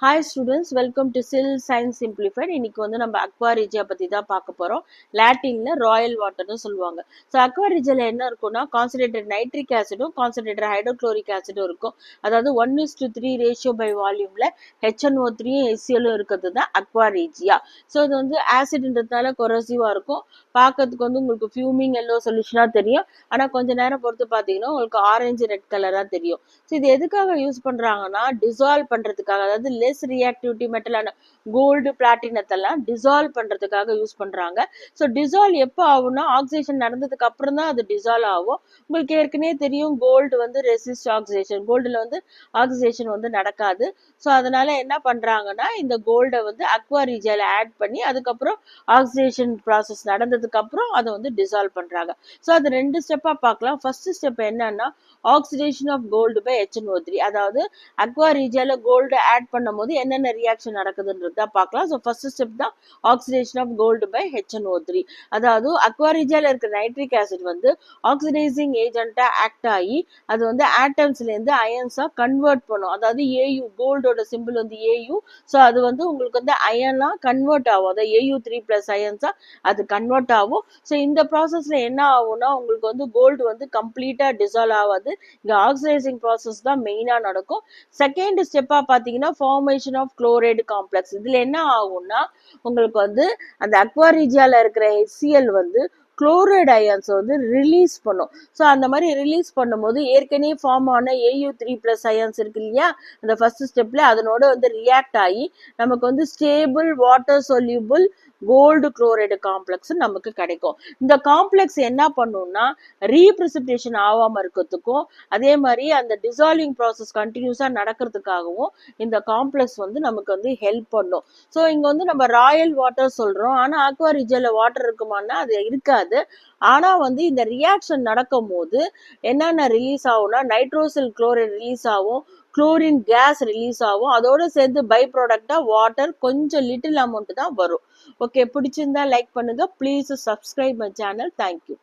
Hi students, welcome to Sil Science Simplified. இன்னைக்கு வந்து நம்ம aqua regia பத்தி தான் பார்க்க போறோம். லாட்டின்ல ராயல் வாட்டர்னு சொல்லுவாங்க. ஸோ aqua regiaல என்ன இருக்கும்னா கான்சன்ட்ரேட்டட் நைட்ரிக் ஆசிடும் கான்சன்ட்ரேட்டட் ஹைட்ரோக்ளோரிக் ஆசிடும் இருக்கும். அதாவது 1:3 ரேஷியோ பை வால்யூம்ல HNO3 HCl இருக்கிறது தான் aqua regia. ஸோ இது வந்து ஆசிட்ன்றதுனால கொரோசிவா இருக்கும். பார்க்கறதுக்கு வந்து உங்களுக்கு ஃபியூமிங் எல்லோ சொல்யூஷனா தெரியும். ஆனா கொஞ்ச நேரம் பொறுத்து பார்த்தீங்கன்னா உங்களுக்கு ஆரஞ்சு ரெட் கலரா தெரியும். ஸோ இது எதுக்காக யூஸ் பண்றாங்கன்னா டிசால்வ் பண்றதுக்காக, அதாவது லெஸ் ரியாக்டிவிட்டி மெட்டலான கோல்டு பிளாட்டினத்தெல்லாம் டிசால்வ் பண்றதுக்காக யூஸ் பண்றாங்க. ஸோ டிசால்வ் எப்போ ஆகும்னா ஆக்சிடேஷன் நடந்ததுக்கு அப்புறம் தான் அது டிசால்வ் ஆகும். உங்களுக்கு ஏற்கனவே தெரியும் கோல்டு வந்து ரெசிஸ்ட் ஆக்சிடேஷன், கோல்டுல வந்து ஆக்சிடேஷன் வந்து நடக்காது. ஸோ அதனால என்ன பண்றாங்கன்னா இந்த கோல்டை வந்து அக்வா ரீஜியால ஆட் பண்ணி அதுக்கப்புறம் ஆக்சிடேஷன் ப்ராசஸ் நடந்ததுக்கு அப்புறம் அதை வந்து டிசால்வ் பண்றாங்க. ஸோ அது ரெண்டு ஸ்டெப்பா பார்க்கலாம். ஃபர்ஸ்ட் ஸ்டெப் என்னன்னா oxidation of gold by HNO3, அதாவது அக்வா ரீஜியால கோல்டு ஆட் பண்ணும்போது என்னென்ன ரியாக்ஷன் நடக்குதுன்றத பார்க்கலாம். ஸோ ஃபர்ஸ்ட் ஸ்டெப் தான் oxidation of gold by HNO3. அதாவது அக்வா ரீஜியால இருக்கிற நைட்ரிக் ஆசிட் வந்து ஆக்சிடைசிங் ஏஜென்ட்டா ஆக்ட் ஆகி அது வந்து ஆட்டம்ஸ்ல இருந்து அயன்ஸா கன்வெர்ட் பண்ணும். அதாவது AU, கோல்டோட சிம்பிள் வந்து AU. ஸோ அது வந்து உங்களுக்கு வந்து அயனா கன்வெர்ட் ஆகும். அதாவது AU3+ அயன்ஸா அது கன்வெர்ட் ஆகும். ஸோ இந்த ப்ராசஸ்ல என்ன ஆகும்னா உங்களுக்கு வந்து கோல்டு வந்து கம்ப்ளீட்டா டிசால்வ் ஆகாது. இங்க ஆக்சிடைசிங் ப்ராசஸ் தான் மெயினா நடக்கும். செகண்ட் ஸ்டெப்பா பாத்தீங்கன்னா ஃபார்மேஷன் ஆஃப் குளோரைடு காம்ப்ளெக்ஸ். இதுல என்ன ஆகும்னா உங்களுக்கு வந்து அந்த அக்வா ரீஜியால இருக்கிற HCl வந்து குளோரைடு அயன்ஸ் வந்து ரிலீஸ் பண்ணும். ஸோ அந்த மாதிரி ரிலீஸ் பண்ணும்போது ஏற்கனவே ஃபார்ம் ஆன AU3+ அயன்ஸ் இருக்கு இல்லையா, அந்த ஃபர்ஸ்ட் ஸ்டெப்ல அதனோட வந்து ரியாக்ட் ஆகி நமக்கு வந்து stable water soluble gold chloride complex நமக்கு கிடைக்கும். இந்த காம்ப்ளெக்ஸ் என்ன பண்ணும்னா ரீப்ரிசிபிடேஷன் ஆகாம இருக்கிறதுக்கும் அதே மாதிரி அந்த டிசால்விங் ப்ராசஸ் கண்டினியூஸா நடக்கிறதுக்காகவும் இந்த காம்ப்ளெக்ஸ் வந்து நமக்கு வந்து ஹெல்ப் பண்ணும். ஸோ இங்க வந்து நம்ம ராயல் வாட்டர் சொல்றோம், ஆனா அக்வா ரீஜியன்ல வாட்டர் இருக்குமானா அது இருக்காது. ஆனா வந்து இந்த ரியாக்ஷன் நடக்கும் போது என்னென்ன ரிலீஸ் ஆகும்னா நைட்ரோசில் குளோரைடு ரிலீஸ் ஆகும், குளோரின் கேஸ் ரிலீஸ் ஆகும், அதோட சேர்ந்து பை ப்ராடக்டா வாட்டர் கொஞ்சம் லிட்டில் அமௌண்ட் தான் வரும். ஓகே, பிடிச்சிருந்தா லைக் பண்ணுங்க. Please subscribe my channel. Thank you.